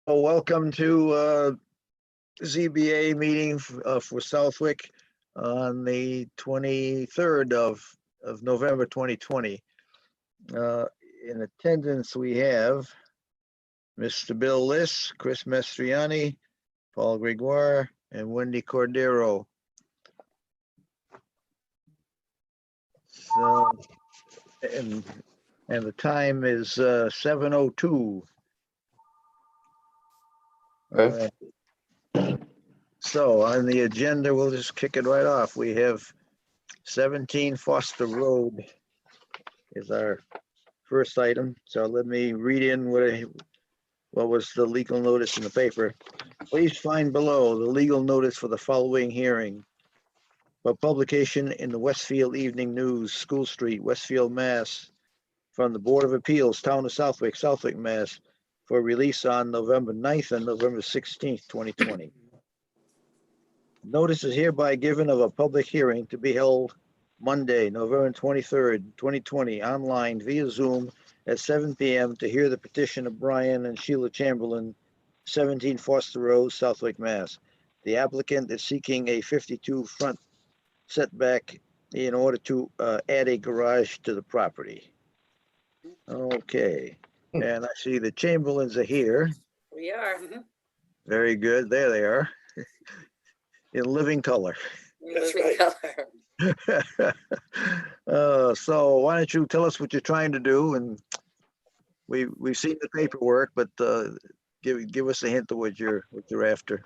Well, welcome to ZBA meeting for Southwick on the 23rd of November 2020. In attendance, we have Mr. Bill Liss, Chris Mastriani, Paul Gregoire, and Wendy Cordero. So, and the time is 7:02. Okay. So on the agenda, we'll just kick it right off. We have 17 Foster Road is our first item. So let me read in what was the legal notice in the paper. Please find below the legal notice for the following hearing. For publication in the Westfield Evening News, School Street, Westfield, Mass. From the Board of Appeals, Town of Southwick, Southwick, Mass. For release on November 9th and November 16th, 2020. Notice is hereby given of a public hearing to be held Monday, November 23rd, 2020, online via Zoom at 7 p.m. to hear the petition of Brian and Sheila Chamberlain, 17 Foster Road, Southwick, Mass. The applicant is seeking a 52 front setback in order to add a garage to the property. Okay, and I see the Chamberlains are here. We are. Very good. There they are. In living color. That's right. Color. So why don't you tell us what you're trying to do? And we've seen the paperwork, but give us a hint of what you're after.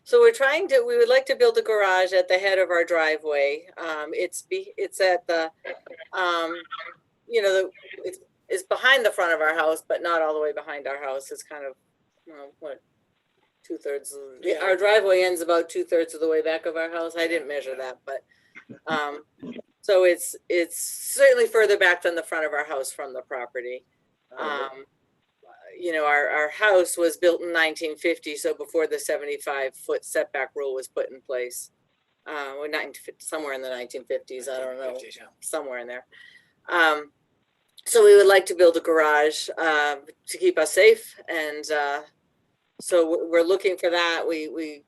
So we would like to build a garage at the head of our driveway. It's at the, it's behind the front of our house, but not all the way behind our house. It's kind of, what, 2/3. Yeah. Our driveway ends about 2/3 of the way back of our house. I didn't measure that, but so it's certainly further back than the front of our house from the property. Our house was built in 1950, so before the 75-foot setback rule was put in place. Somewhere in the 1950s, I don't know, 1950s, yeah. somewhere in there. So we would like to build a garage to keep us safe, and so we're looking for that. If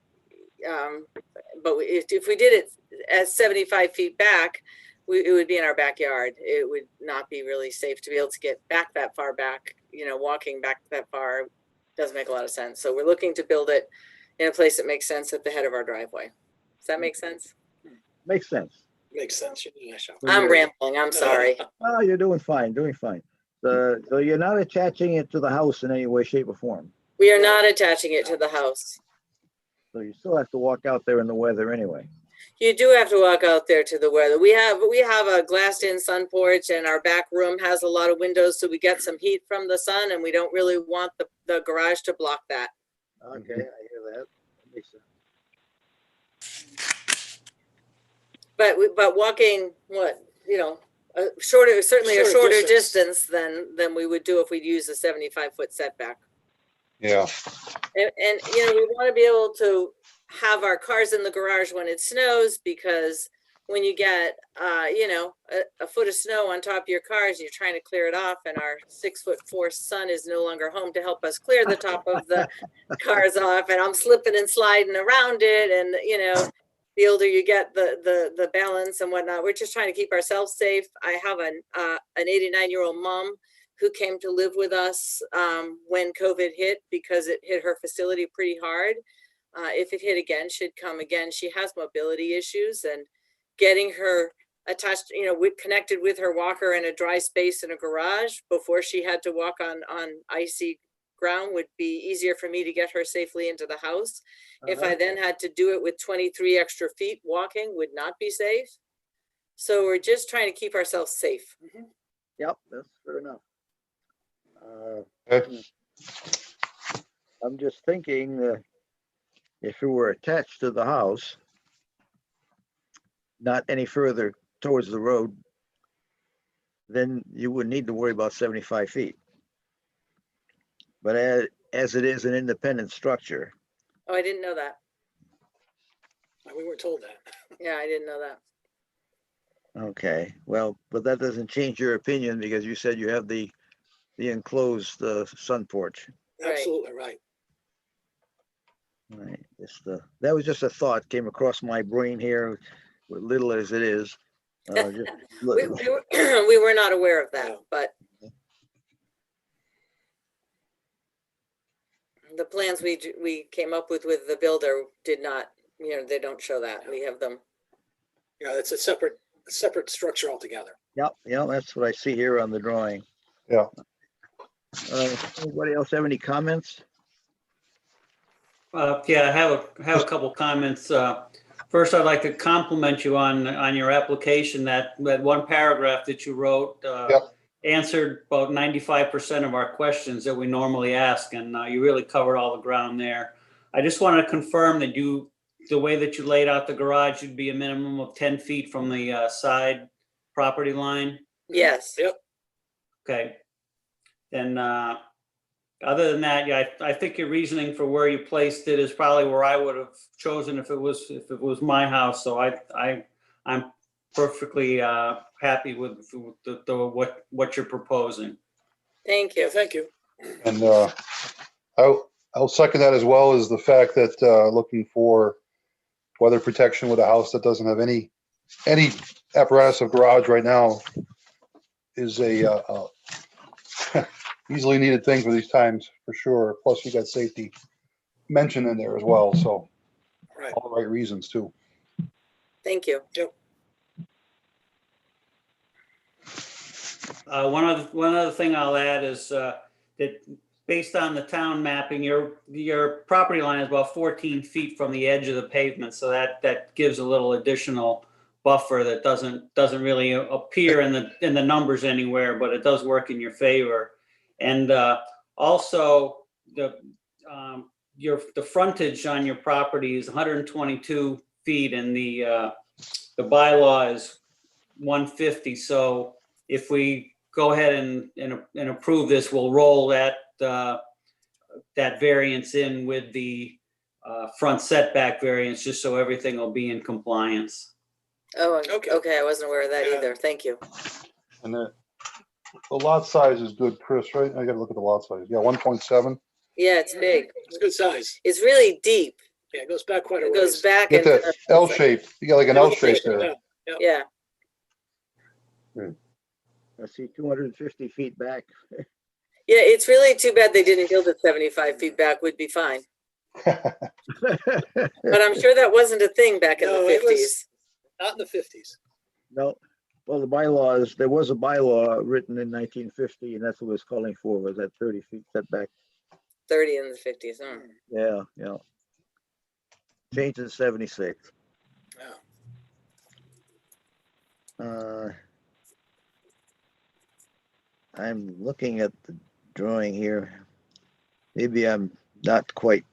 we did it at 75 feet back, it would be in our backyard. It would not be really safe to be able to get back that far back. Walking back that far doesn't make a lot of sense. So we're looking to build it in a place that makes sense at the head of our driveway. Does that make sense? Makes sense. Makes sense. You're doing a nice job. I'm rambling. I'm sorry. Oh, you're doing fine, doing fine. So you're not attaching it to the house in any way, shape, or form. We are not attaching it to the house. So you still have to walk out there in the weather anyway. You do have to walk out there to the weather. We have a glassed-in sun porch, and our back room has a lot of windows, so we get some heat from the sun, and we don't really want the garage to block that. Okay, I hear that. That makes sense. But walking, certainly a Shorter shorter distance. distance than we would do if we'd use a 75-foot setback. Yeah. And we want to be able to have our cars in the garage when it snows, because when you get a foot of snow on top of your cars, you're trying to clear it off, and our 6'4" son is no longer home to help us clear the top of the cars off, and I'm slipping and sliding around it, and the older you get, the balance and whatnot. We're just trying to keep ourselves safe. I have an 89-year-old mom who came to live with us when COVID hit, because it hit her facility pretty hard. If it hit again, she'd come again. She has mobility issues, and getting her attached, connected with her walker in a dry space in a garage before she had to walk on icy ground would be easier for me to get her safely into the house. If I then had to do it with 23 extra feet, walking would not be safe. So we're just trying to keep ourselves safe. Yep, that's fair enough. Okay. I'm just thinking if it were attached to the house, not any further towards the road, then you wouldn't need to worry about 75 feet. But as it is an independent structure. Oh, I didn't know that. We weren't told that. Yeah, I didn't know that. Okay, well, but that doesn't change your opinion, because you said you have the the enclosed sun porch. Right. Absolutely right. Right, that was just a thought came across my brain here, with little as it is. Just We were we were not aware of that, No. but the plans we came up with the builder did not, they don't show that. We have them. Yeah, it's a separate structure altogether. Yep, that's what I see here on the drawing. Yeah. Anybody else have any comments? Yeah, I have a couple comments. First, I'd like to compliment you on your application. That one paragraph that you wrote Yep. answered about 95% of our questions that we normally ask, and you really covered all the ground there. I just want to confirm that the way that you laid out the garage, you'd be a minimum of 10 feet from the side property line. Yes. Yep. Okay. Then, other than that, yeah, I think your reasoning for where you placed it is probably where I would have chosen if it was my house. So I'm perfectly happy with what you're proposing. Thank Yeah, you. thank you. And I'll second that, as well as the fact that looking for weather protection with a house that doesn't have any apparatus of garage right now is a easily needed thing for these times, for sure. Plus, you got safety mentioned in there as well, so Right. all the right reasons too. Thank you. One other thing I'll add is that based on the town mapping, your property line is about 14 feet from the edge of the pavement, so that gives a little additional buffer that doesn't really appear in the numbers anywhere, but it does work in your favor. And also the frontage on your property is 122 feet, and the bylaw is 150. So if we go ahead and approve this, we'll roll that variance in with the front setback variance, just so everything will be in compliance. Oh, Okay. okay. I wasn't aware of that Yeah. either. Thank you. And the lot size is good, Chris, right? I gotta look at the lot size. Yeah, 1.7. Yeah, it's big. It's a good size. It's really deep. Yeah, it goes back quite a It ways. goes back Get into the L shape. You got like an L shape there. Yeah. Yeah. I see 250 feet back. Yeah, it's really too bad they didn't build it 75 feet back. Would be fine. But I'm sure that wasn't a thing back in the No, it 50s. was- Not in the 50s. No, well, there was a bylaw written in 1950, and that's what it was calling for, was that 30 feet setback. 30 in the 50s. Yeah. Changed in 76. Yeah. I'm looking at the drawing here. Maybe I'm not quite.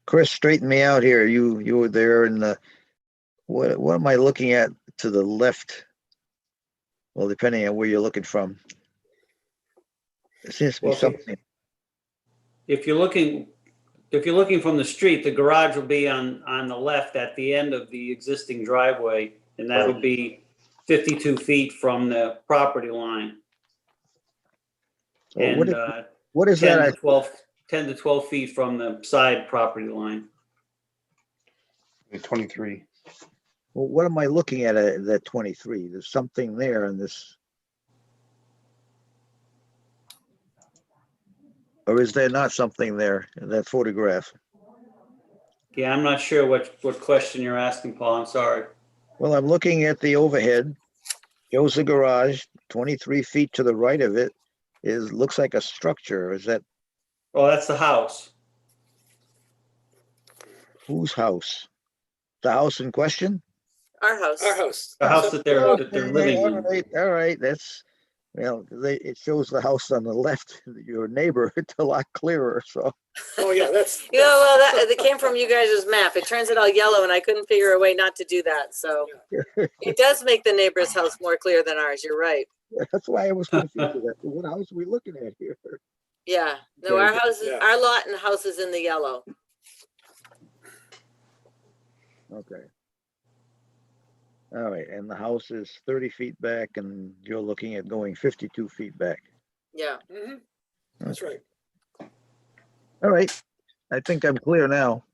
Chris, straighten me out here. You were there, and what am I looking at to the left? Well, depending on where you're looking from. There seems to be Well, something. If you're looking from the street, the garage will be on the left at the end of the existing driveway, and that'll be 52 feet from the property line. Well, And what is 10 that? to 12 feet from the side property line. 23. Well, what am I looking at that 23? There's something there in this. Or is there not something there in that photograph? Yeah, I'm not sure what question you're asking, Paul. I'm sorry. Well, I'm looking at the overhead. Shows the garage, 23 feet to the right of it looks like a structure. Is that Oh, that's the house. whose house? The house in question? Our house. Our house. The house that they're living All in. right, all right. That's, it shows the house on the left, your neighbor, it's a lot clearer, so. Oh, yeah, that's. Yeah, well, that came from you guys' map. It turns it all yellow, and I couldn't figure a way not to do that. So it does make the neighbor's house more clear than ours. You're right. That's why I was confused with that. What house are we looking at here? Yeah. No, Okay. our house is, Yeah. our lot and house is in the yellow. Okay. All right, and the house is 30 feet back and you're looking at going 52 feet back. Yeah. Mhm. That's right. All right, I think I'm clear now.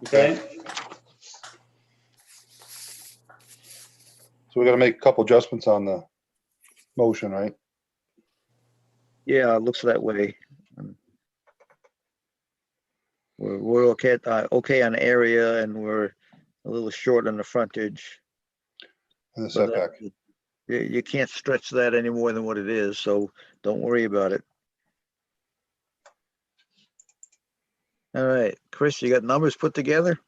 Okay? So we gotta make a couple adjustments on the motion, right? Yeah, it looks that way. We're okay on area and we're a little short on the frontage. And the But setback. you can't stretch that any more than what it is, so don't worry about it. All right, Chris, you got numbers put together?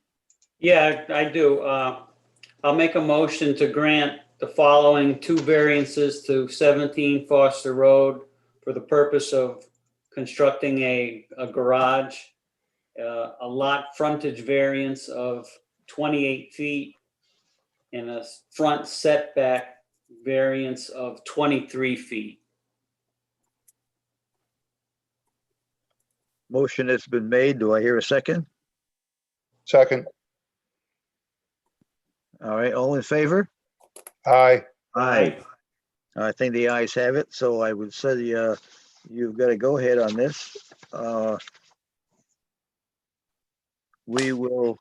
Yeah, I do. I'll make a motion to grant the following two variances to 17 Foster Road for the purpose of constructing a garage. A lot frontage variance of 28 feet and a front setback variance of 23 feet. Motion has been made. Do I hear a second? Second, All right, all in favor? aye. Aye. I think the ayes have it, so I would say, you've got to go ahead on this. We will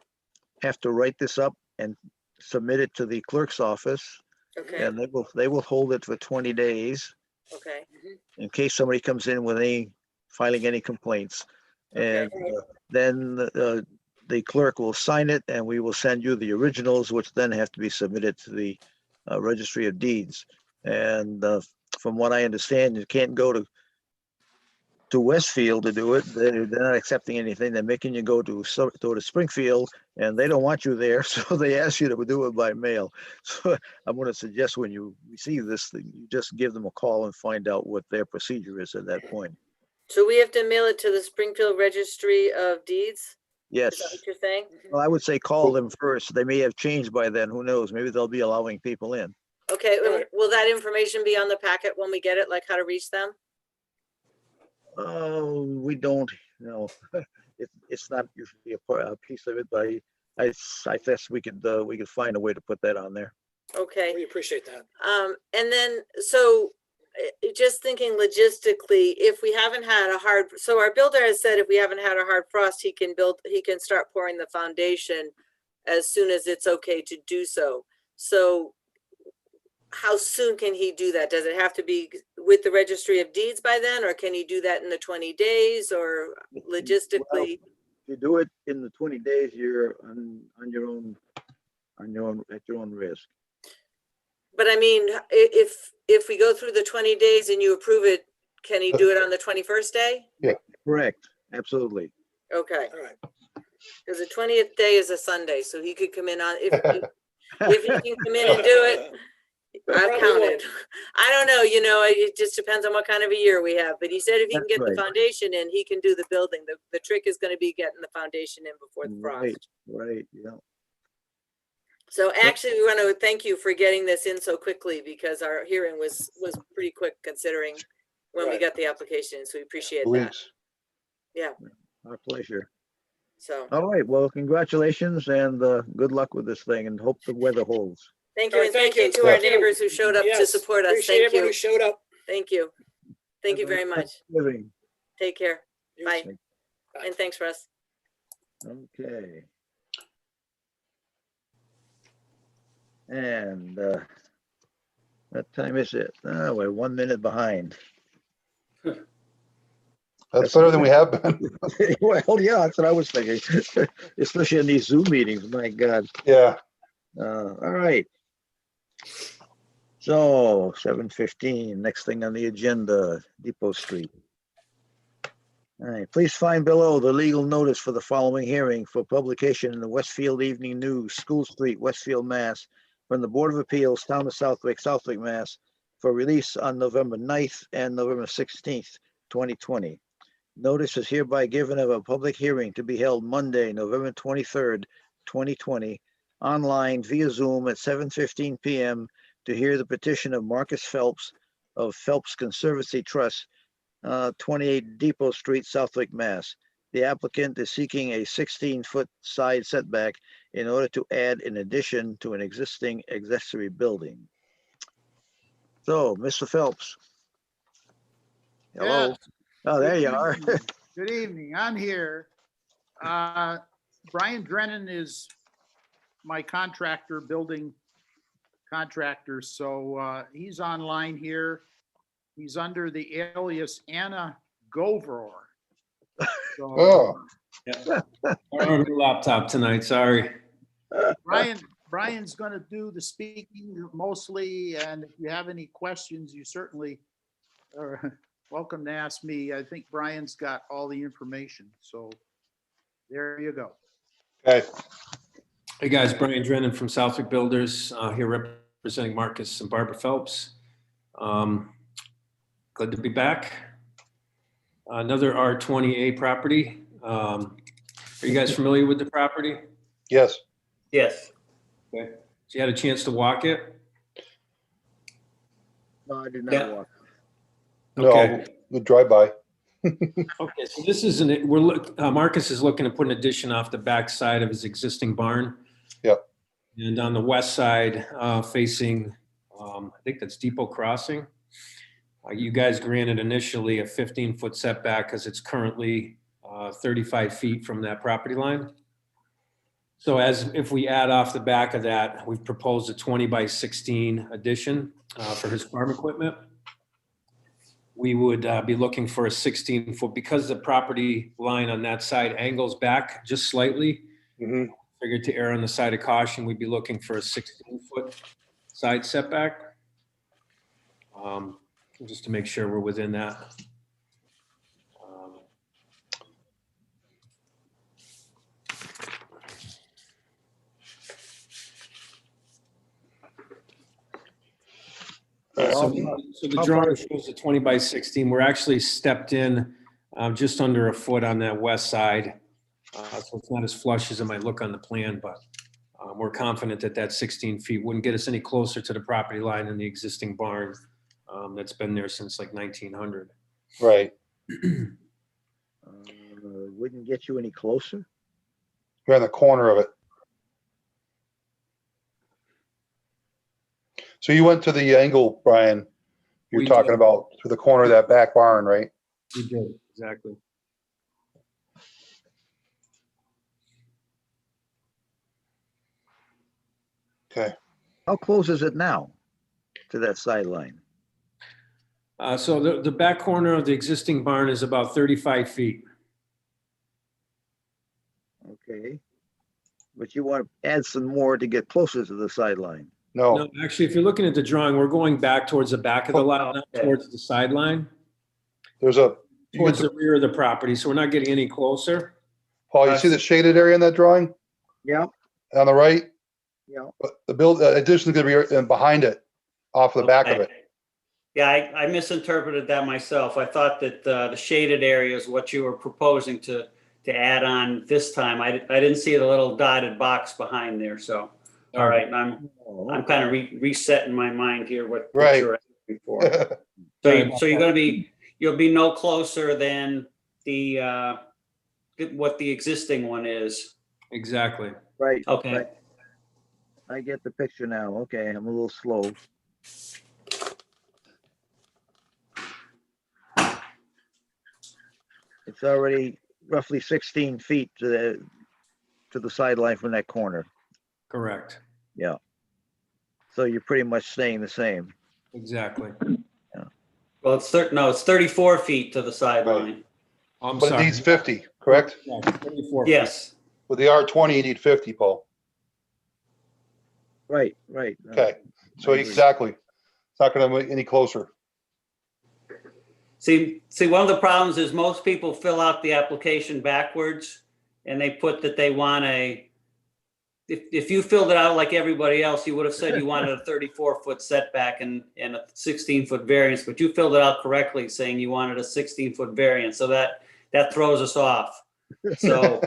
have to write this up and submit it to the clerk's office, Okay, and they will hold it for 20 days okay, in case somebody comes in with filing any complaints. Okay. And then the clerk will sign it and we will send you the originals, which then have to be submitted to the Registry of Deeds. And from what I understand, you can't go to Westfield to do it. They're not accepting anything. They're making you go to Springfield, and they don't want you there, so they ask you to do it by mail. So I'm going to suggest when you receive this thing, you just give them a call and find out what their procedure is at that point. so we have to mail it to the Springfield Registry of Deeds? Yes, Is that what you're saying? well, I would say call them first. They may have changed by then. Who knows? Maybe they'll be allowing people in. Okay, All right. will that information be on the packet when we get it, like how to reach them? Oh, we don't, it's not usually a piece of it, but I guess we could find a way to put that on there. Okay. We appreciate that. And then, so just thinking logistically, if we haven't had so our builder has said if we haven't had a hard frost, he can start pouring the foundation as soon as it's okay to do so. So how soon can he do that? Does it have to be with the Registry of Deeds by then, or can he do that in the 20 days or logistically? Well, if you do it in the 20 days, you're on your own, at your own risk. But I mean, if we go through the 20 days and you approve it, can he do it on the 21st day? Correct, absolutely. Okay, All right. because the 20th day is a Sunday, so he could come in on, if he can come in and do it, I've Probably counted. I don't know, it just depends on what kind of a year we have, but he said if he can That's get the right. foundation in, he can do the building. The trick is gonna be getting the foundation in before the Right, frost. right, yeah. So actually, we want to thank you for getting this in so quickly because our hearing was pretty quick considering when we Right. got the application, so we appreciate that. Weeks. Our pleasure. So, All right, well, congratulations and good luck with this thing and hope the weather holds. thank All you, right, and thank thank you you. to our Thank you. neighbors who showed up to Yes, support us. appreciate Thank everyone you. who showed up. Thank you. Thank you Have a very much. Living. Take care. You Bye. too. Bye. And thanks, Russ. Okay. And what time is it? Oh, we're 1 minute behind. That's better than we have been. Well, yeah, that's what I was thinking, especially in these Zoom meetings, my God. Yeah. All right. So 7:15, next thing on the agenda, Depot Street. All right, please find below the legal notice for the following hearing for publication in the Westfield Evening News, School Street, Westfield, Mass. From the Board of Appeals, Town of Southwick, Mass. For release on November 9th and November 16th, 2020. Notice is hereby given of a public hearing to be held Monday, November 23rd, 2020, online via Zoom at 7:15 p.m. to hear the petition of Marcus Phelps of Phelps Conservancy Trust, 28 Depot Street, Southwick, Mass. the applicant is seeking a 16-foot side setback in order to add an addition to an existing accessory building. So, Mr. Phelps. Hello? Yes. Oh, there Good you are. evening. Good evening. I'm here. Brian Drennan is my contractor, building contractor. So he's online here. He's under the alias Anna Govor. So Oh, I don't have a laptop tonight, sorry. Brian's going to do the speaking mostly. And if you have any questions, you certainly are welcome to ask me. I think Brian's got all the information. So there you go. okay. Hey, guys, Brian Drennan from Southwick Builders, here representing Marcus and Barbara Phelps. Glad to be back. Another R20A property. Are you guys familiar with the property? Yes. Yes. Okay. So you had a chance to walk it? No, I did Yeah. not walk. Okay. No, the drive-by. Okay, so this is Marcus is looking to put an addition off the back side of his existing barn. Yep. And on the west side, facing, I think that's Depot Crossing. You guys granted initially a 15-foot setback because it's currently 35 feet from that property line. So if we add off the back of that, we've proposed a 20 by 16 addition for his farm equipment. We would be looking for a 16-foot, because the property line on that side angles back just slightly. Mhm. Figured to err on the side of caution, we'd be looking for a 16-foot side setback. Just to make sure we're within that. So the drawing shows a 20 by 16. We're actually stepped in just under a foot on that west side. So it's not as flush as it might look on the plan, but we're confident that that 16 feet wouldn't get us any closer to the property line than the existing barn that's been there since like 1900. Right. Wouldn't get you any closer? You're in the corner of it. So you went to the angle, Brian, you're We talking did. about to the corner of that back barn, right? We did, exactly. Okay. How close is it now to that sideline? So the back corner of the existing barn is about 35 feet. Okay. But you want to add some more to get closer to the sideline. No, No, actually, if you're looking at the drawing, we're going back towards the back of the lot, not Okay. towards the sideline, there's a, you towards get the rear of the property, so we're not getting any closer. Paul, you see the shaded area in that drawing Yeah, on the right? yeah. But the addition is gonna be behind it, off the back of it. Yeah, I misinterpreted that myself. I thought that the shaded area is what you were proposing to add on this time. I didn't see the little dotted box behind there, so, all right, I'm kind of resetting my mind here what Right. you're asking for. So you're gonna be, you'll be no closer than what the existing one is. Exactly. Right. Okay. right. I get the picture now. Okay, I'm a little slow. It's already roughly 16 feet to the sideline from that corner. Correct. Yeah. So you're pretty much staying the same. Exactly. Well, it's 34 feet to the sideline. I'm But it sorry. needs 50, correct? Yeah, 34 feet. Yes. With the R20, you need 50, Paul. Right, right. Okay, so I agree. exactly. It's not gonna make any closer. See, one of the problems is most people fill out the application backwards and they put that they want if you filled it out like everybody else, you would have said you wanted a 34-foot setback and a 16-foot variance, but you filled it out correctly saying you wanted a 16-foot variance. So that throws us off. So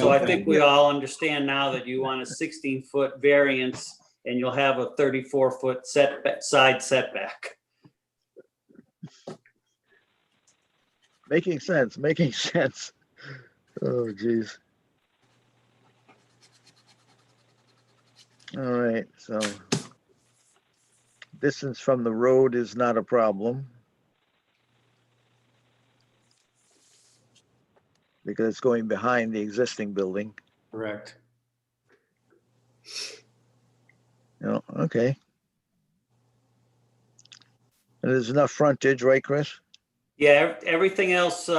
I think we all understand now that you want a 16-foot variance and you'll have a 34-foot side setback. Making sense, making sense. Oh, geez. All right, so distance from the road is not a problem. Because it's going behind the existing building. Correct. Oh, okay. And there's enough frontage, right, Chris? Yeah, everything else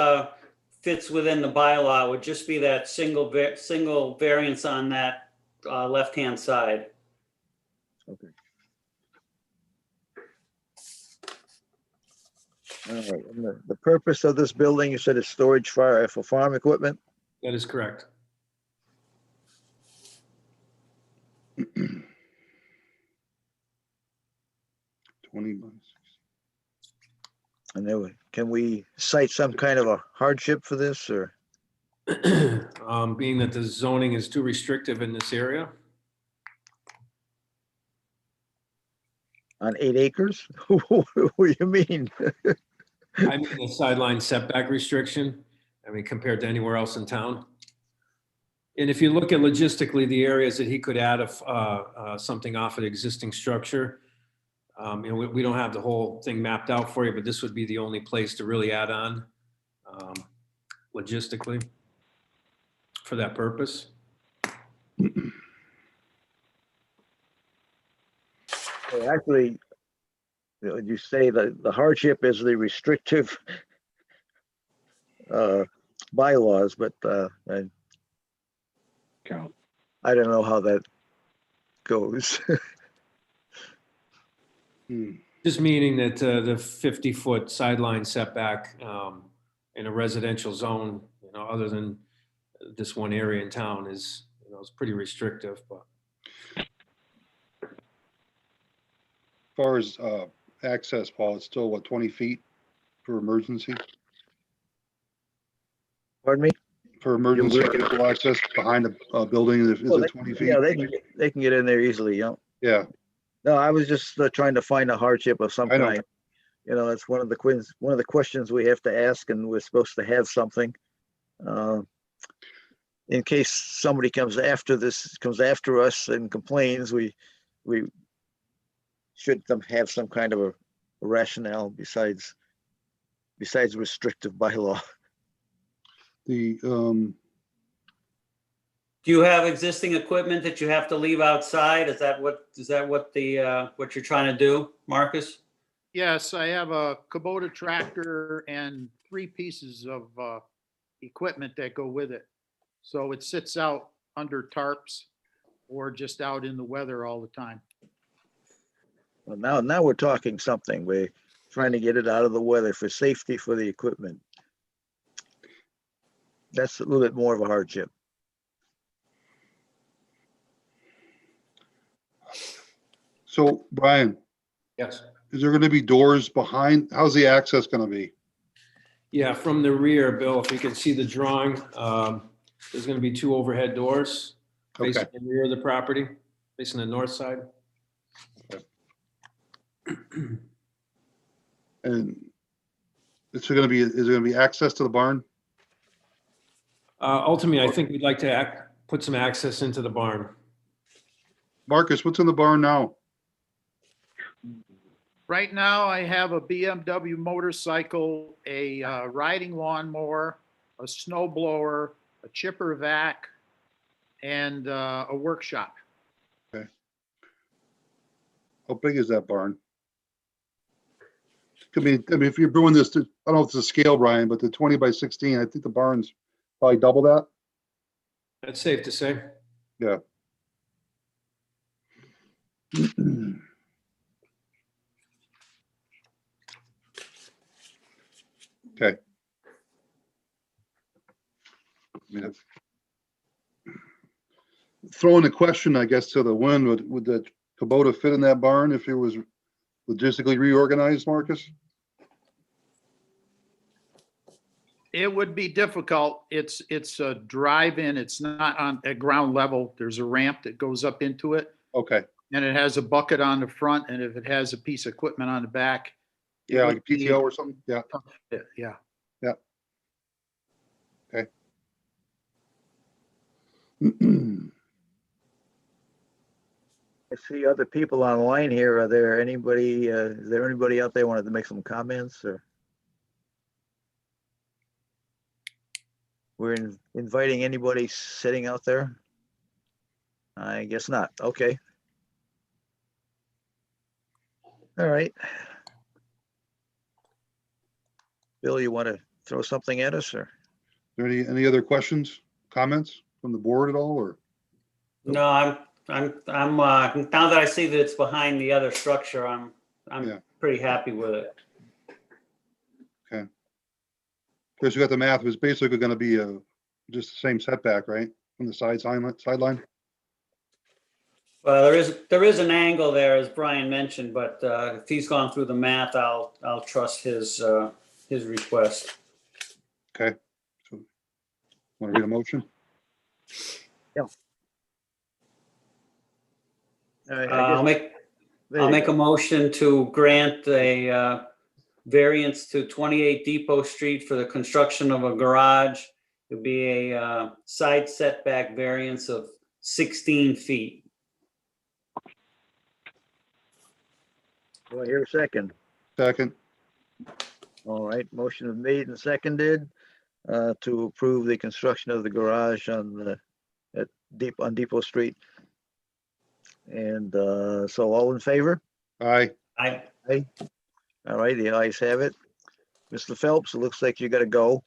fits within the bylaw. It would just be that single variance on that left-hand side. Okay. All right, and the purpose of this building, you said is storage for farm equipment? That is correct. 20 by 6. And then can we cite some kind of a hardship for this or Being that the zoning is too restrictive in this area. on 8 acres? What do you mean? I mean, the sideline setback restriction, I mean, compared to anywhere else in town. And if you look at logistically, the areas that he could add something off of the existing structure, you know, we don't have the whole thing mapped out for you, but this would be the only place to really add on logistically for that purpose. Well, actually, you say that the hardship is the restrictive bylaws, but I don't know how that goes. Just meaning that the 50-foot sideline setback in a residential zone, you know, other than this one area in town is, you know, is pretty restrictive, but. As far as access, Paul, it's still what, 20 feet for emergency? Pardon me? For emergency vehicle access behind a building, is Well, it 20 feet? Yeah, they can get in there easily, you know. Yeah, No, I was just trying to find a hardship of some I know. kind. You know, it's one of the questions we have to ask, and we're supposed to have something. In case somebody comes after us and complains, we should have some kind of a rationale besides restrictive bylaw. the, Do you have existing equipment that you have to leave outside? Is that what what you're trying to do, Marcus? Yes, I have a Kubota tractor and 3 pieces of equipment that go with it. So it sits out under tarps or just out in the weather all the time. Well, now we're talking something. We're trying to get it out of the weather for safety for the equipment. That's a little bit more of a hardship. so Brian, Yes. is there gonna be doors behind? How's the access gonna be? Yeah, from the rear, Bill, if you can see the drawing, there's going to be 2 overhead doors facing Okay, the rear of the property, facing the north side. and is there gonna be access to the barn? Ultimately, I think we'd like to put some access into the barn. Marcus, what's in the barn now? Right now, I have a BMW motorcycle, a riding lawnmower, a snow blower, a chipper vac, and a workshop. How big is that barn? I mean, if you're doing this, I don't know if it's a scale, Brian, but the 20 by 16, I think the barn's probably double that. That's safe to say. Yeah. Okay. I mean, throwing a question, I guess, to the wind, would the Kubota fit in that barn if it was logistically reorganized, Marcus? It would be difficult. It's a drive-in. It's not at ground level. There's a ramp that goes up into it, Okay, and it has a bucket on the front, and if it has a piece of equipment on the back. it yeah, would like be PTO or something, yeah. tough fit, Yeah. I see other people online here. Are there anybody, is there anybody out there wanted to make some comments or? We're inviting anybody sitting out there? I guess not. Okay. All right. Bill, you want to throw something at us or? Any other questions, comments from the board at all, or? No, now that I see that it's behind the other structure, Yeah. I'm pretty happy with it. Because you got the math, it's basically gonna be just the same setback, right? From the sideline? Well, there is an angle there, as Brian mentioned, but if he's gone through the math, I'll trust his request. Okay. So, want to read a motion? All right, I'll make there I'll you make go. a motion to grant a variance to 28 Depot Street for the construction of a garage. It'd be a side setback variance of 16 feet. Do I hear a second? Second. All right, motion is made and seconded to approve the construction of the garage on Depot Street. And so all in favor? Aye. I All right, the ayes have it. Mr. Phelps, it looks like you gotta go.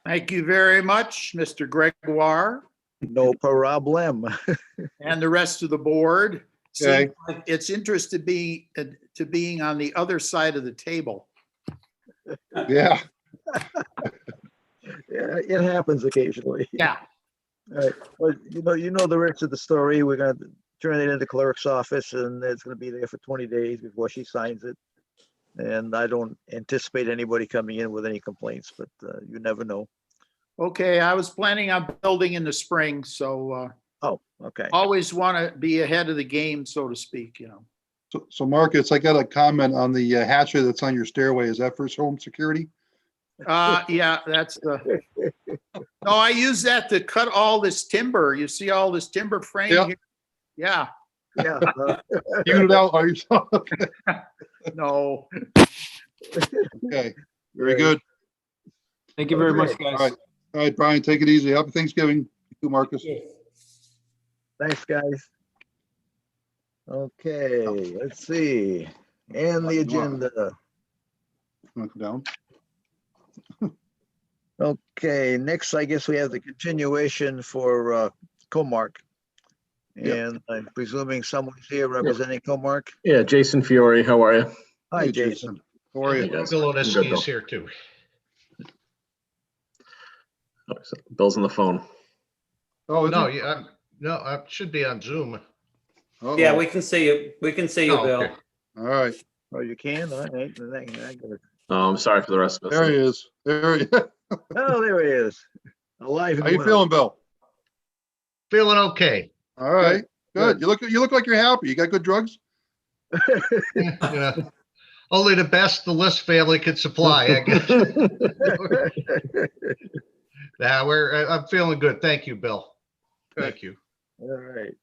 Thank you very much, Mr. Gregoire, No problem. and the rest of the board. Okay. Seems like it's interested to being on the other side of the table. Yeah. Yeah, it happens occasionally. Yeah. All right, well, you know the rest of the story. We're gonna turn it into clerk's office and it's gonna be there for 20 days before she signs it. And I don't anticipate anybody coming in with any complaints, but you never know. Okay, I was planning on building in the spring, so Oh, okay. always want to be ahead of the game, so to speak, you know. So Marcus, I got a comment on the hatchet that's on your stairway. Is that for home security? Yeah, that's the, no, I use that to cut all this timber. You see all this timber frame Yeah. here? Yeah, Yeah. You it out, are you? Okay. no. Okay, very good. Thank you very much, Okay. All guys. right. All right, Brian, take it easy. Happy Thanksgiving. You, Marcus. Thanks, guys. Okay, let's see. And the agenda. Want to come down? Okay, next, I guess we have the continuation for Comark. Yep. And I'm presuming someone's here representing Comark. Yeah, Jason Fiore, how are you? Hi, Hey, Jason. How are Hey, you? guys. Bill I'm good, Odeski Bill. is here too. Oh, so Bill's on the phone. Oh, No, is it? no, I should be on Zoom. Uh-oh. Yeah, we can see you. We can see you, Oh, Bill. okay. All right, Oh, you can? All right. I gotta- Oh, I'm sorry for the rest of us. there he is. There he Oh, there he is. Alive and How you well. feeling, Bill? Feeling okay. All right, Good. good. You look like you're happy. You got good drugs? You know, only the best the List family could supply, I guess. Nah, I'm feeling good. Thank you, Bill. Thank you. All right.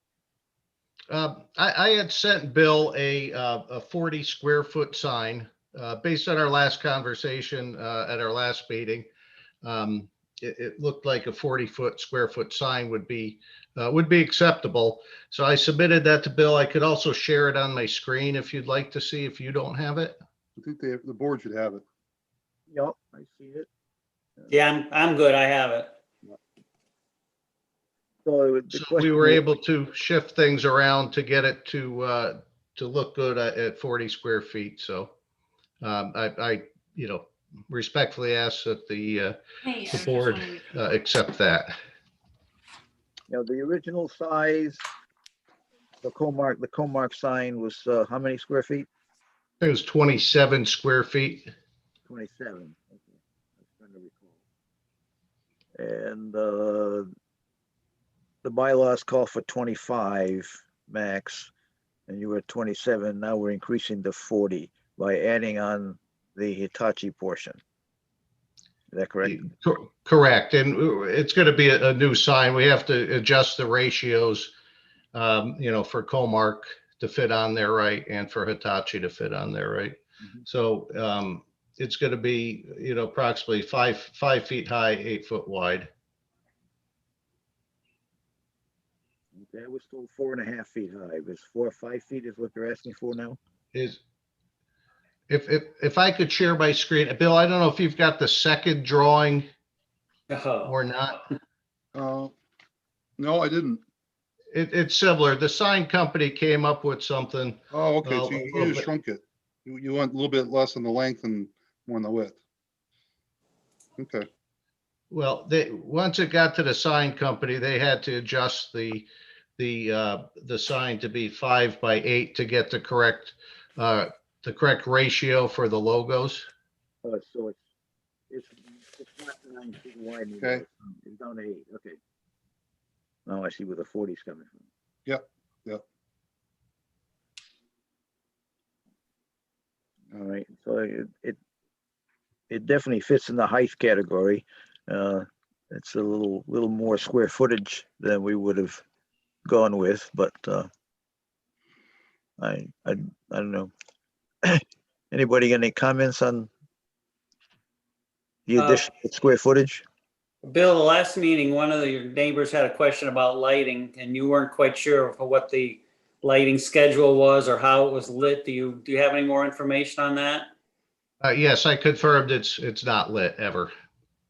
I had sent Bill a 40 square foot sign, based on our last conversation, at our last meeting. It looked like a 40 square foot sign would be acceptable. So I submitted that to Bill. I could also share it on my screen if you'd like to see, if you don't have it. I think the board should have it. Yep, I see it. Yeah, I'm good. I have it. So the So question we were is- able to shift things around to get it to look good at 40 square feet. So I respectfully ask that the board accept that. You know, the original size, the Comark sign was how many square feet? I think it was 27 square feet. 27. Okay. I was trying to recall. And the bylaws call for 25 max, and you were at 27. Now we're increasing to 40 by adding on the Hitachi portion. Is that correct? Correct, and it's going to be a new sign. We have to adjust the ratios, for Comark to fit on there right, and for Hitachi to fit on there right. Mhm. So it's going to be, approximately 5 feet high, 8 foot wide. Okay, we're still 4.5 feet high. It was 4 or 5 feet is what they're asking for now? Is if I could share my screen, Bill, I don't know if you've got the second drawing Oh, or not. No, I didn't. It's similar. The sign company came up with something. Oh, okay, so a you little just bit- shrunk it. You went a little bit less on the length and more on the width. Okay, Well, once it got to the sign company, they had to adjust the sign to be 5 by 8 to get the correct ratio for the logos. Oh, so it's not 9 feet wide anymore. Okay. It's down to 8, okay. Now I see where the 40's coming from. Yep. All right, so it definitely fits in the height category. It's a little more square footage than we would have gone with, but I don't know. Anybody got any comments on the additional square footage? Bill, the last meeting, one of your neighbors had a question about lighting and you weren't quite sure of what the lighting schedule was or how it was lit. Do you have any more information on that? Yes, I confirmed it's not lit ever.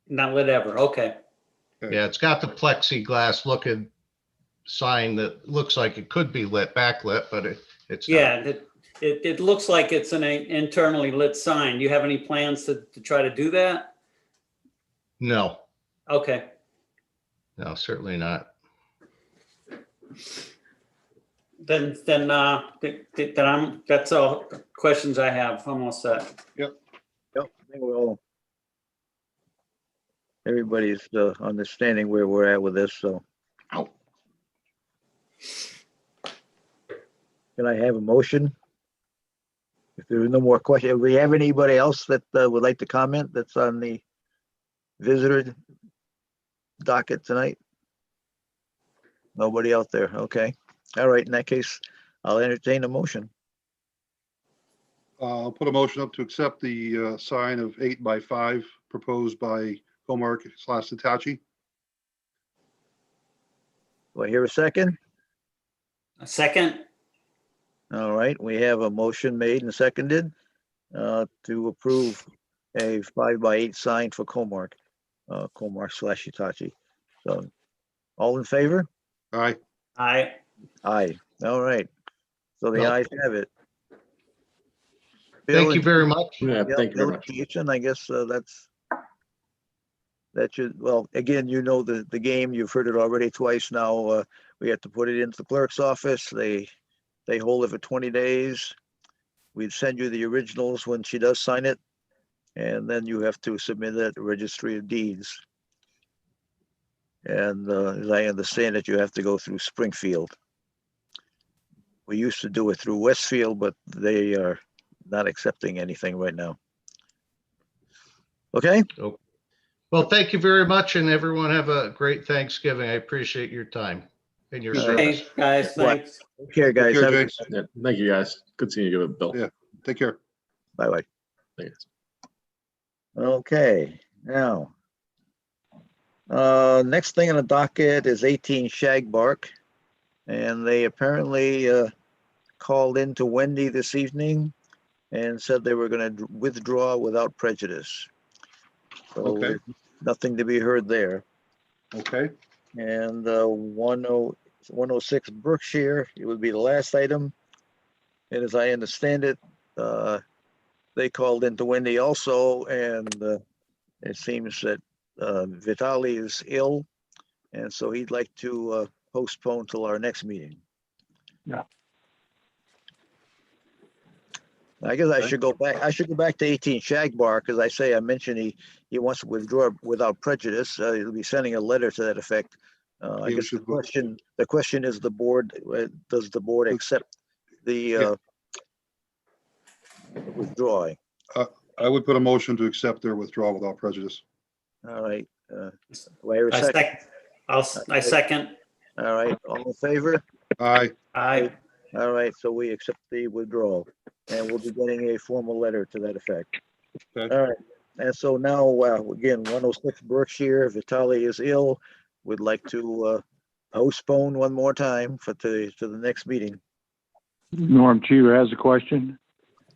Not lit ever. Okay. Okay. Yeah, it's got the plexiglass looking sign that looks like it could be lit, backlit, but it's not. Yeah, it looks like it's an internally lit sign. Do you have any plans to try to do that? No, Okay. no, certainly not. Then that's all questions I have. I'm all set. Yep, I think everybody's understanding where we're at with this, so. Ow. Can I have a motion? If there are no more questions, do we have anybody else that would like to comment that's on the visitor docket tonight? Nobody out there, okay. All right, in that case, I'll entertain a motion. I'll put a motion up to accept the sign of 8 by 5 proposed by Comark / Hitachi. Do I hear a second? A second? All right, we have a motion made and seconded to approve a 5 by 8 sign for Comark / Hitachi. So, all in favor? Aye. Aye. Aye. All right. So the Well, ayes have it. Thank you very much. Yeah, Yeah, thank you very Bill much. and Jason, I guess that should, well, again, you know the game, you've heard it already twice now. We have to put it into the clerk's office. They hold it for 20 days. We'd send you the originals when she does sign it. And then you have to submit it at the Registry of Deeds. And as I understand it, you have to go through Springfield. We used to do it through Westfield, but they are not accepting anything right now. Okay? Well, thank you very much, and everyone have a great Thanksgiving. I appreciate your time and your Okay, service. guys, thanks. Take care, guys. care, Have a good Jace. Yeah, thank you, guys. Good seeing you, Bill. Yeah. Take care. Bye-bye. Thanks. Okay, now. Next thing on the docket is 18 Shagbark. And they apparently called in to Wendy this evening and said they were going to withdraw without prejudice. So Okay. nothing to be heard there. Okay. And 106 Berkshire, it would be the last item. And as I understand it, they called into Wendy also, and it seems that Vitali is ill, and so he'd like to postpone till our next meeting. Yeah. I guess I should go back. I should go back to 18 Shagbar because I mentioned he wants to withdraw without prejudice. He'll be sending a letter to that effect. I we guess should the question is the board, does the board accept the withdrawing? I would put a motion to accept their withdrawal without prejudice. All right. Do I hear a I second? sec, I second. All right, all in favor? Aye. Aye. All right, so we accept the withdrawal and we'll be getting a formal letter to that effect. Okay. All right, and so now, again, 106 Berkshire, Vitali is ill. Would like to postpone one more time to the next meeting. Norm Cheever has a question.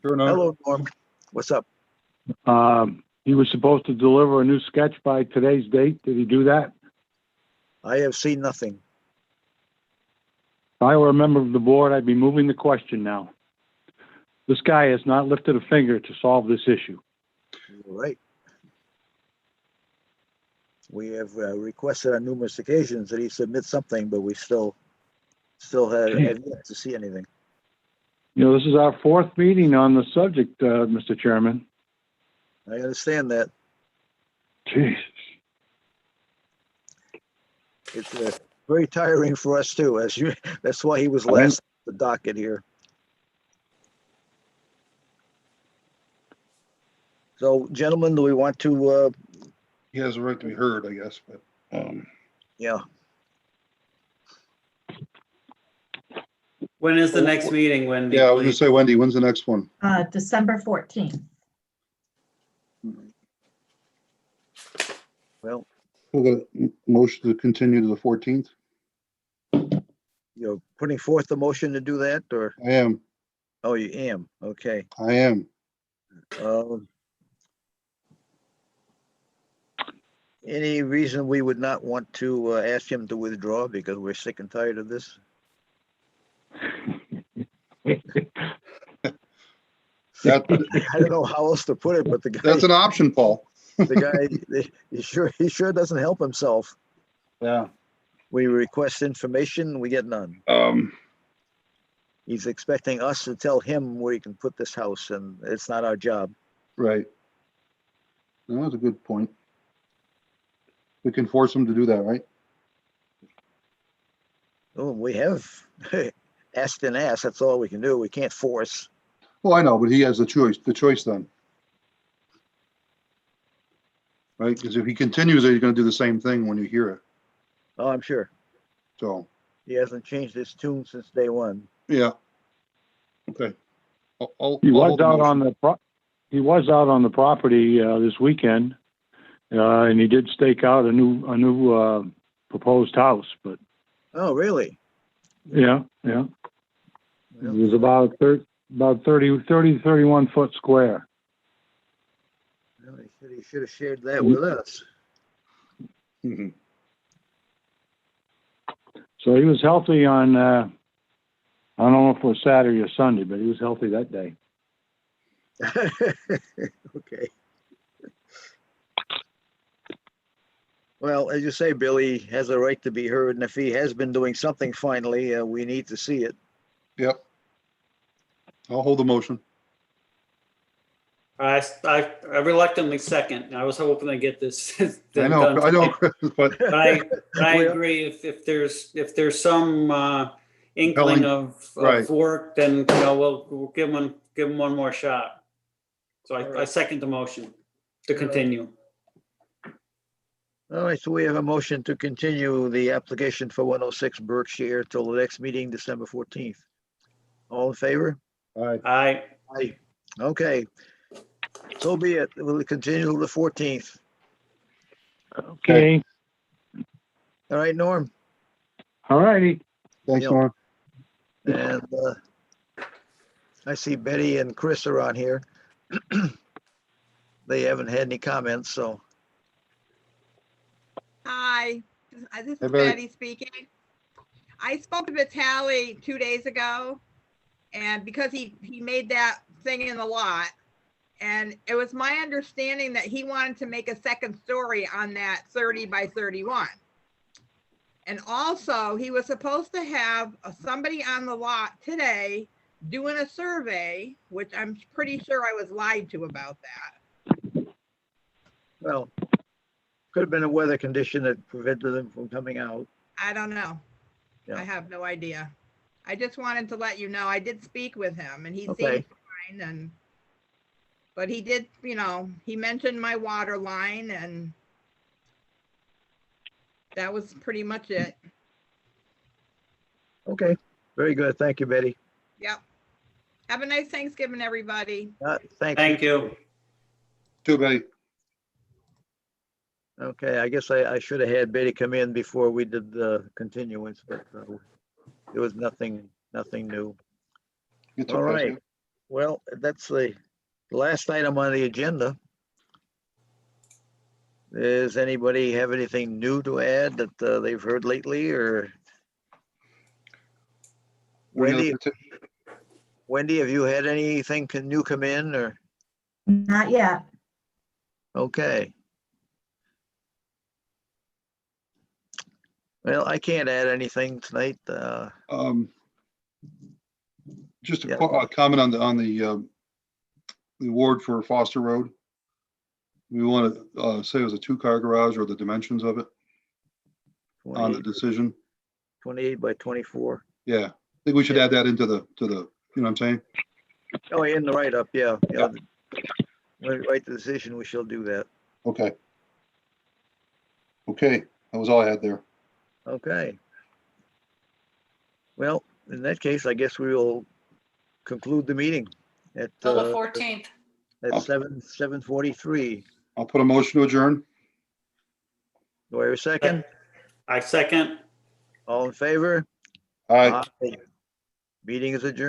Sure enough. Hello, Norm. What's up? He was supposed to deliver a new sketch by today's date. Did he do that? I have seen nothing. If I were a member of the board, I'd be moving the question now. This guy has not lifted a finger to solve this issue. You're right. We have requested on numerous occasions that he submit something, but we still have yet to see anything. You know, this is our fourth meeting on the subject, Mr. Chairman. I understand that. Jeez. It's very tiring for us too, that's why he was last on the docket here. So, gentlemen, do we want to, He has a right to be heard, I guess, but, yeah, When is the next meeting, Wendy? yeah, I was gonna please? say, Wendy, when's the next one? December 14th. well, We'll get a motion to continue to the 14th. you're putting forth the motion to do that, or, I am. oh, you am, okay. I am. Any reason we would not want to ask him to withdraw because we're sick and tired of this? That, I don't know how else to put it, but the guy, that's an option, Paul. he sure doesn't help himself. Yeah. We request information, we get none. He's expecting us to tell him where he can put this house, and it's not our job. Right. No, that's a good point. We can force him to do that, right? Oh, we have asked and asked, that's all we can do. We can't force. Well, I know, but he has the choice then. Right? Because if he continues, he's gonna do the same thing when you hear it. Oh, I'm sure. So, He hasn't changed his tune since day one. yeah. Okay. I'll He was hold the out motion. on the he was out on the property this weekend, and he did stake out a new proposed house. But Oh, really? yeah, it was about 31 foot square. Well, he should have shared that with us. Mhm. So he was healthy on. I don't know if it was Saturday or Sunday, but he was healthy that day. Okay. Well, as you say, Billy has a right to be heard, and if he has been doing something finally, we need to see it. Yep. I'll hold the motion. I reluctantly second. I was hoping to get this. I know, but But I Well- agree, if there's some inkling Compelling, of right. work, then, you know, we'll give him one more shot. So I second the motion to continue. All right, so we have a motion to continue the application for 106 Berkshire till the next meeting, December 14th. All in favor? all right. Aye. Aye. Okay. So be it. We'll continue till the 14th. Okay. All right, Norm? All righty. Thanks, Yep. Norm. And I see Betty and Chris are on here. They haven't had any comments, so. Hi, this Hey, is Betty. Betty speaking. I spoke to Vitale 2 days ago, and because he made that thing in the lot, and it was my understanding that he wanted to make a second story on that 30 by 31. And also, he was supposed to have somebody on the lot today doing a survey, which I'm pretty sure I was lied to about that. Well, could have been a weather condition that prevented them from coming out. I don't know. Yeah. I have no idea. I just wanted to let you know, I did speak with him and he Okay. seemed fine but he did, he mentioned my water line and that was pretty much it. Okay, very good. Thank you, Betty. Yep. Have a nice Thanksgiving, everybody. Thank you. Too, Betty. Okay, I guess I should have had Betty come in before we did the continuance, but there was nothing new. It's All okay. right. Well, that's the last item on the agenda. Does anybody have anything new to add that they've heard lately, or? Any other Wendy, have you had anything new come in, or? Not yet. Okay. Well, I can't add anything tonight. Just Yeah. a comment on the award for Foster Road. We want to say it was a 2-car garage, or the dimensions of it on the 28 decision. 28 by 24. Yeah, I think we should add that into the, you know what I'm saying? Oh, in the write-up, yeah. Yeah. When we write the decision, we shall do that. Okay. Okay, that was all I had there. Okay. Well, in that case, I guess we will conclude the meeting at Till the 14th. at 7:43. I'll put a motion to adjourn. Do I have a second? I second. All in favor? Aye. Meeting is adjourned.